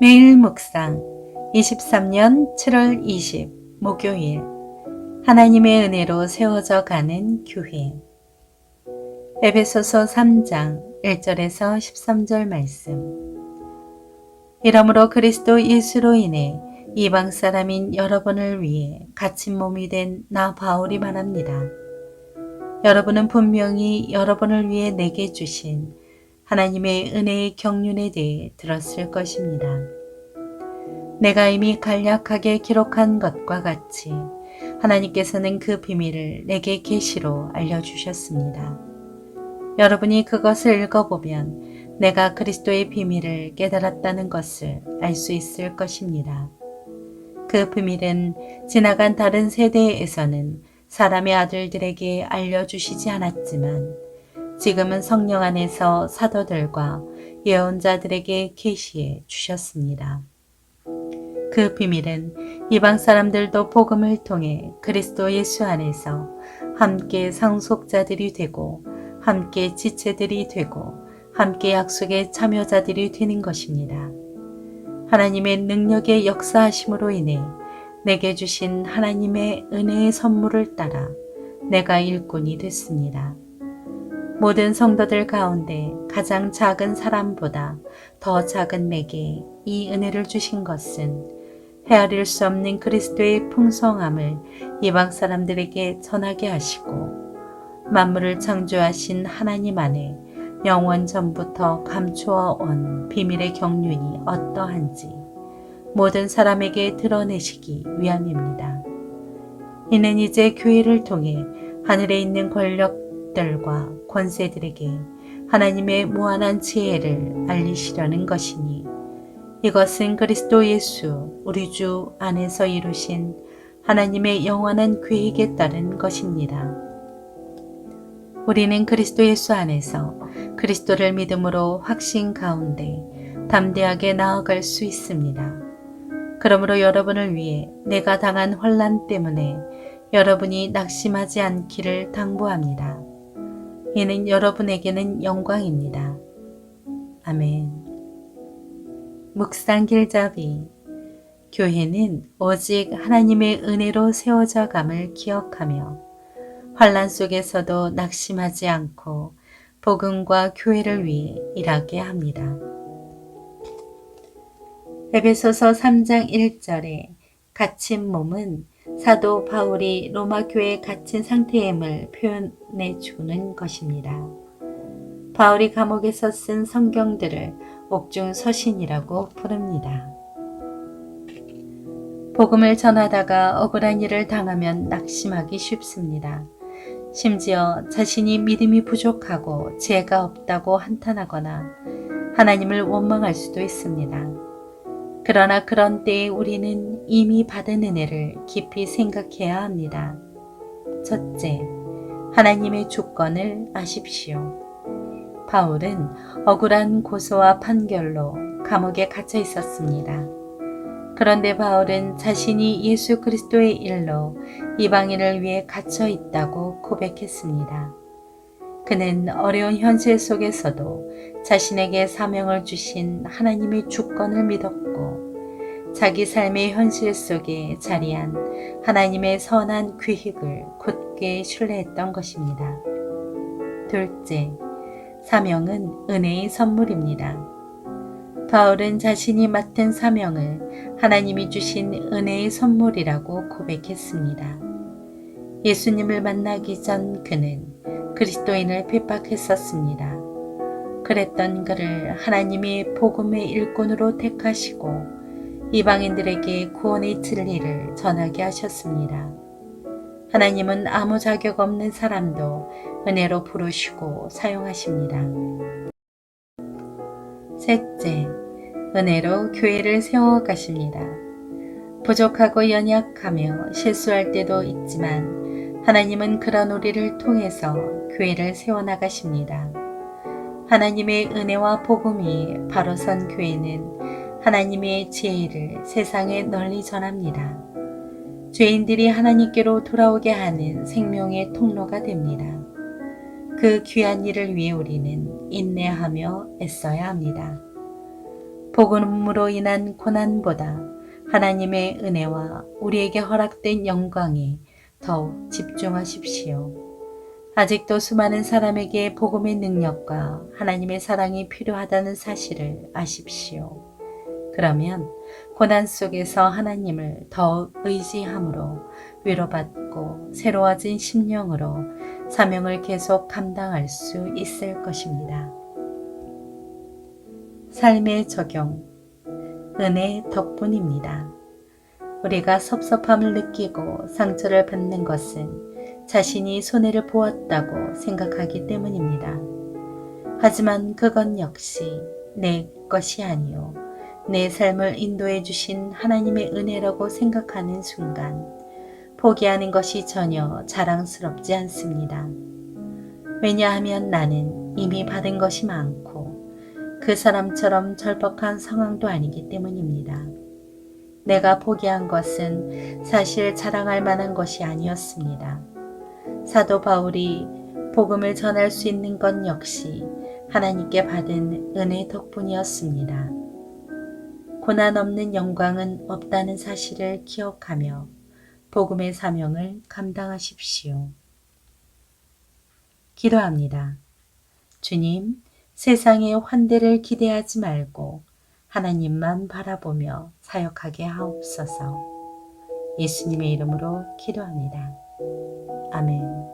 매일 묵상 23년 7월 20 목요일 하나님의 은혜로 세워져 가는 교회. 에베소서 3장 1절에서 13절 말씀. 이러므로 그리스도 예수로 인해 이방 사람인 여러분을 위해 갇힌 몸이 된 나 바울이 말합니다. 여러분은 분명히 여러분을 위해 내게 주신 하나님의 은혜의 경륜에 대해 들었을 것입니다. 내가 이미 간략하게 기록한 것과 같이 하나님께서는 그 비밀을 내게 계시로 알려주셨습니다. 여러분이 그것을 읽어보면 내가 그리스도의 비밀을 깨달았다는 것을 알 수 있을 것입니다. 그 비밀은 지나간 다른 세대에서는 사람의 아들들에게 알려주시지 않았지만 지금은 성령 안에서 사도들과 예언자들에게 계시해 주셨습니다. 그 비밀은 이방 사람들도 복음을 통해 그리스도 예수 안에서 함께 상속자들이 되고 함께 지체들이 되고 함께 약속의 참여자들이 되는 것입니다. 하나님의 능력의 역사하심으로 인해 내게 주신 하나님의 은혜의 선물을 따라 내가 일꾼이 됐습니다. 모든 성도들 가운데 가장 작은 사람보다 더 작은 내게 이 은혜를 주신 것은 헤아릴 수 없는 그리스도의 풍성함을 이방 사람들에게 전하게 하시고 만물을 창조하신 하나님 안에 영원 전부터 감추어 온 비밀의 경륜이 어떠한지 모든 사람에게 드러내시기 위함입니다. 이는 이제 교회를 통해 하늘에 있는 권력들과 권세들에게 하나님의 무한한 지혜를 알리시려는 것이니 이것은 그리스도 예수 우리 주 안에서 이루신 하나님의 영원한 계획에 따른 것입니다. 우리는 그리스도 예수 안에서 그리스도를 믿음으로 확신 가운데 담대하게 나아갈 수 있습니다. 그러므로 여러분을 위해 내가 당한 환난 때문에 여러분이 낙심하지 않기를 당부합니다. 이는 여러분에게는 영광입니다. 아멘. 묵상 길잡이. 교회는 오직 하나님의 은혜로 세워져 감을 기억하며 환난 속에서도 낙심하지 않고 복음과 교회를 위해 일하게 합니다. 에베소서 3장 1절에 갇힌 몸은 사도 바울이 로마 교회에 갇힌 상태임을 표현해 주는 것입니다. 바울이 감옥에서 쓴 성경들을 옥중 서신이라고 부릅니다. 복음을 전하다가 억울한 일을 당하면 낙심하기 쉽습니다. 심지어 자신이 믿음이 부족하고 죄가 없다고 한탄하거나 하나님을 원망할 수도 있습니다. 그러나 그런 때에 우리는 이미 받은 은혜를 깊이 생각해야 합니다. 첫째, 하나님의 주권을 아십시오. 바울은 억울한 고소와 판결로 감옥에 갇혀 있었습니다. 그런데 바울은 자신이 예수 그리스도의 일로 이방인을 위해 갇혀 있다고 고백했습니다. 그는 어려운 현실 속에서도 자신에게 사명을 주신 하나님의 주권을 믿었고 자기 삶의 현실 속에 자리한 하나님의 선한 계획을 굳게 신뢰했던 것입니다. 둘째, 사명은 은혜의 선물입니다. 바울은 자신이 맡은 사명을 하나님이 주신 은혜의 선물이라고 고백했습니다. 예수님을 만나기 전 그는 그리스도인을 핍박했었습니다. 그랬던 그를 하나님이 복음의 일꾼으로 택하시고 이방인들에게 구원의 진리를 전하게 하셨습니다. 하나님은 아무 자격 없는 사람도 은혜로 부르시고 사용하십니다. 셋째, 은혜로 교회를 세워가십니다. 부족하고 연약하며 실수할 때도 있지만 하나님은 그런 우리를 통해서 교회를 세워나가십니다. 하나님의 은혜와 복음이 바로 선 교회는 하나님의 지혜를 세상에 널리 전합니다. 죄인들이 하나님께로 돌아오게 하는 생명의 통로가 됩니다. 그 귀한 일을 위해 우리는 인내하며 애써야 합니다. 복음으로 인한 고난보다 하나님의 은혜와 우리에게 허락된 영광에 더욱 집중하십시오. 아직도 수많은 사람에게 복음의 능력과 하나님의 사랑이 필요하다는 사실을 아십시오. 그러면 고난 속에서 하나님을 더 의지함으로 위로받고 새로워진 심령으로 사명을 계속 감당할 수 있을 것입니다. 삶의 적용, 은혜 덕분입니다. 우리가 섭섭함을 느끼고 상처를 받는 것은 자신이 손해를 보았다고 생각하기 때문입니다. 하지만 그건 역시 내 것이 아니요 내 삶을 인도해 주신 하나님의 은혜라고 생각하는 순간 포기하는 것이 전혀 자랑스럽지 않습니다. 왜냐하면 나는 이미 받은 것이 많고 그 사람처럼 절박한 상황도 아니기 때문입니다. 내가 포기한 것은 사실 자랑할 만한 것이 아니었습니다. 사도 바울이 복음을 전할 수 있는 건 역시 하나님께 받은 은혜 덕분이었습니다. 고난 없는 영광은 없다는 사실을 기억하며 복음의 사명을 감당하십시오. 기도합니다. 주님, 세상의 환대를 기대하지 말고 하나님만 바라보며 사역하게 하옵소서. 예수님의 이름으로 기도합니다. 아멘.